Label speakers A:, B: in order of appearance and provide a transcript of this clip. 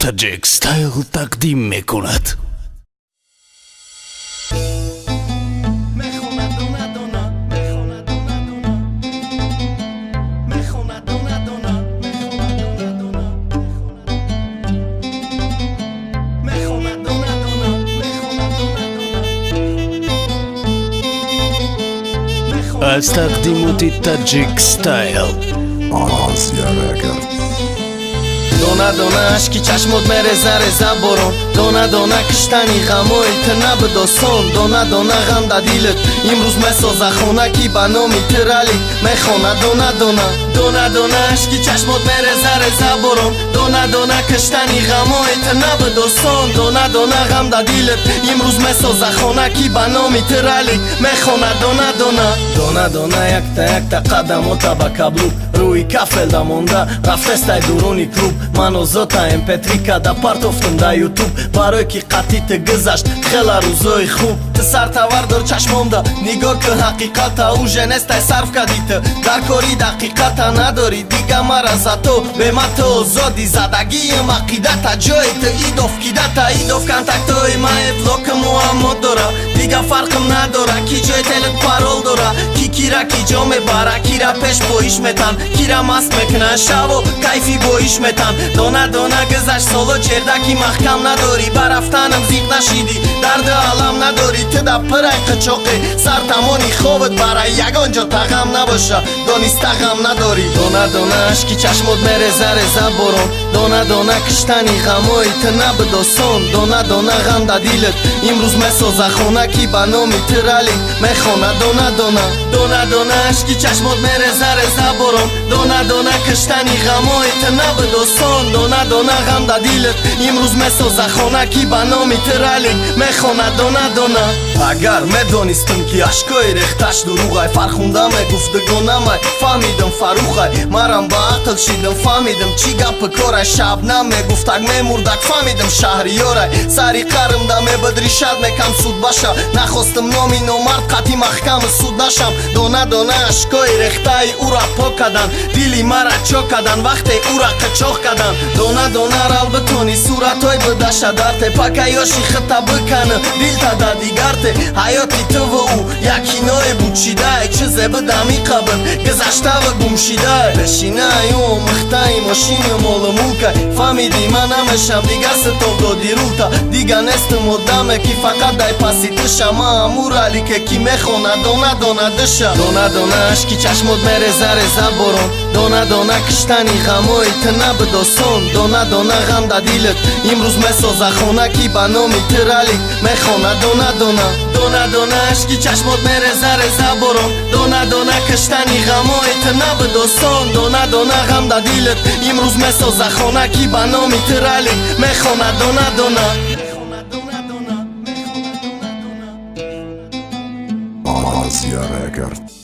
A: تاجیک ستایل تقدیم میکند. از تقدیمات تاجیک ستایل
B: آسیا رکرد.
C: دونه دونه اشکی چشمت میرزه رزه برون، دونه دونه کشتنی غمویت نبداسون، دونه دونه غم در دیلت امروز مسازه خونه کی به نامی ترالی میخونه. دونه دونه دونه دونه اشکی چشمت میرزه رزه برون، دونه دونه کشتنی غمویت نبداسون، دونه دونه غم در دیلت امروز مسازه خونه کی به نامی ترالی میخونه. دونه دونه دونه دونه یک تا قدموتا با کابلو روی کافل دا مونده رفته ستای دورونی کلوب. من و زوتا امپتریکا دا پارت افتم دا یوتوب برای کی قطیت گذشت خیلی روزای خوب. سر تاور در چشمم دا نگاه که حقیقتا او جنستای صرف کدیت در کاری دقیقتا نداری دیگه مرزا تو به ما تو زادی زدگی مقیدتا جایت ایدوف کیدتا ایدوف کنتاکتوی مای بلوک معما داره دیگه فرقم نداره کی جای تلت پارول داره کی را کی جا میباره کی را پیش بویش میتن کی را مست میکنه شب و کیفی بویش میتن. دونه دونه گذشت سالو چردکی محکم نداری برفتنم زیق نشیدی درد عالم نداری تدا پرای قچاقی سر تمانی خوبت برای یگانجا تغم نباشه دانیست تغم نداری. دونه دونه اشکی چشمت میرزه رزه برون، دونه دونه کشتنی غمویت نبداسون، دونه دونه غم در دیلت امروز مسازه خونه کی به نامی ترالی میخونه. دونه دونه دونه دونه اشکی چشمت میرزه رزه برون، دونه دونه کشتنی غمویت نبداسون، دونه دونه غم در دیلت امروز مسازه خونه کی به نامی ترالی میخونه. دونه دونه اگر میدانستم که اشکای ریختش دروغای فرخوندم گفتگونم فهمیدم فروخای مرم با عقل شیدم فهمیدم چی گپ کارای شب نمیگفتک میمردک فهمیدم شهریارای سری قرم دا میبدری شد میکم سود باشه نخواستم نامی نومرد قطی محکم سود نشم. دونه دونه اشکای ریختای او را پاک کدن دیلی مرا چاک کدن وقتی او را قچاق کدن. دونه دونه رال بتونی صورتای بدشه درته پاکیاشی خطا بکنه دیل تا دا دیگرته حیاتی تو و او یکی نوع بوچیده چه زبدمی قبل گذشته و گمشیده بشینه ایو مختای ماشین مال مولکای فهمیدی من همشم دیگه ستو دادی رو تا دیگه نستم مدامه کی فقط دای پاسی دشم امور علی که کی میخونه. دونه دونه دشه دونه دونه اشکی چشمت میرزه رزه برون، دونه دونه کشتنی غمویت نبداسون، دونه دونه غم در دیلت امروز مسازه خونه کی به نامی ترالی میخونه. دونه دونه دونه دونه اشکی چشمت میرزه رزه برون، دونه دونه کشتنی غمویت نبداسون، دونه دونه غم در دیلت امروز مسازه خونه کی به نامی ترالی میخونه. دونه دونه
B: آسیا رکرد.